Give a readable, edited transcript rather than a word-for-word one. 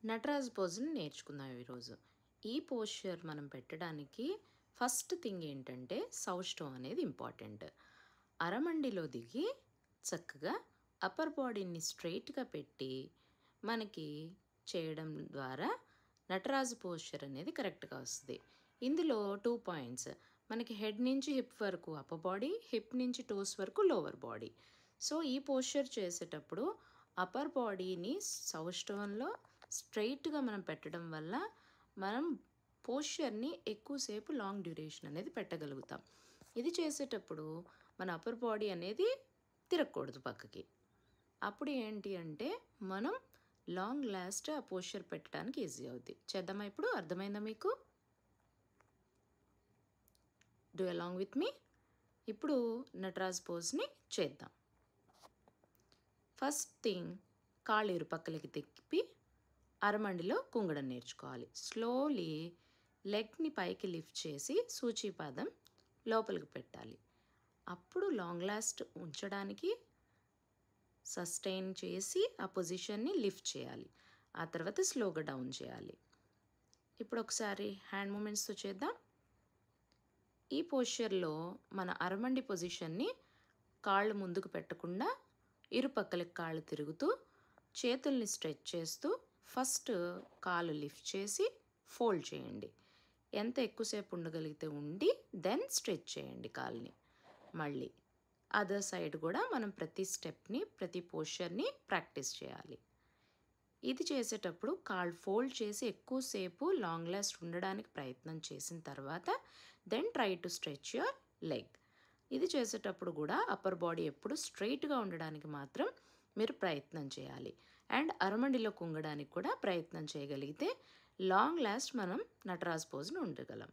నటరాజ్ పోజ్ని నేర్చుకుందాం ఈరోజు. ఈ పోస్చర్ మనం పెట్టడానికి ఫస్ట్ థింగ్ ఏంటంటే సౌష్ఠవం అనేది ఇంపార్టెంట్. అరమండిలో దిగి చక్కగా అప్పర్ బాడీని స్ట్రైట్గా పెట్టి మనకి చేయడం ద్వారా నటరాజు పోస్చర్ అనేది కరెక్ట్గా వస్తుంది. ఇందులో 2 పాయింట్స్, మనకి హెడ్ నుంచి హిప్ వరకు అప్పర్ బాడీ, హిప్ నుంచి టోస్ వరకు లోవర్ బాడీ. సో ఈ పోస్చర్ చేసేటప్పుడు అప్పర్ బాడీని సౌష్ఠవంలో స్ట్రైట్గా మనం పెట్టడం వల్ల మనం పోస్చర్ని ఎక్కువసేపు లాంగ్ డ్యూరేషన్ అనేది పెట్టగలుగుతాం. ఇది చేసేటప్పుడు మన అప్పర్ బాడీ అనేది తిరగకూడదు పక్కకి. అప్పుడు ఏంటి అంటే మనం లాంగ్ లాస్ట్ ఆ పోస్చర్ పెట్టడానికి ఈజీ అవుతుంది. చేద్దామా ఇప్పుడు? అర్థమైందా మీకు? Do along with me. ఇప్పుడు నటరాజ్ పోజ్ని చేద్దాం. ఫస్ట్ థింగ్, కాళ్ళు ఇరుపక్కలకి తిప్పి అరమండిలో కుంగడం నేర్చుకోవాలి. స్లోలీ లెగ్ని పైకి లిఫ్ట్ చేసి సూచీపాదం లోపలికి పెట్టాలి. అప్పుడు లాంగ్ లాస్ట్ ఉంచడానికి సస్టైన్ చేసి ఆ పొజిషన్ని లిఫ్ట్ చేయాలి. ఆ తర్వాత స్లోగా డౌన్ చేయాలి. ఇప్పుడు ఒకసారి హ్యాండ్ మూమెంట్స్తో చేద్దాం. ఈ పోస్చర్లో మన అరమండి పొజిషన్ని కాళ్ళు ముందుకు పెట్టకుండా ఇరుపక్కలకి కాళ్ళు తిరుగుతూ చేతుల్ని స్ట్రెచ్ చేస్తూ ఫస్ట్ కాలు లిఫ్ట్ చేసి ఫోల్డ్ చేయండి. ఎంత ఎక్కువసేపు ఉండగలిగితే ఉండి దెన్ స్ట్రెచ్ చేయండి కాల్ని. మళ్ళీ అదర్ సైడ్ కూడా మనం ప్రతి స్టెప్ని, ప్రతి పోస్చర్ని ప్రాక్టీస్ చేయాలి. ఇది చేసేటప్పుడు కాళ్ళు ఫోల్డ్ చేసి ఎక్కువసేపు లాంగ్ లాస్ట్ ఉండడానికి ప్రయత్నం చేసిన తర్వాత then try to stretch your leg. ఇది చేసేటప్పుడు కూడా అప్పర్ బాడీ ఎప్పుడు స్ట్రైట్గా ఉండడానికి మాత్రం మీరు ప్రయత్నం చేయాలి. అండ్ అరమండిలో కుంగడానికి కూడా ప్రయత్నం చేయగలిగితే లాంగ్ లాస్ట్ మనం నటరాజ్ పోజ్ను ఉండగలం.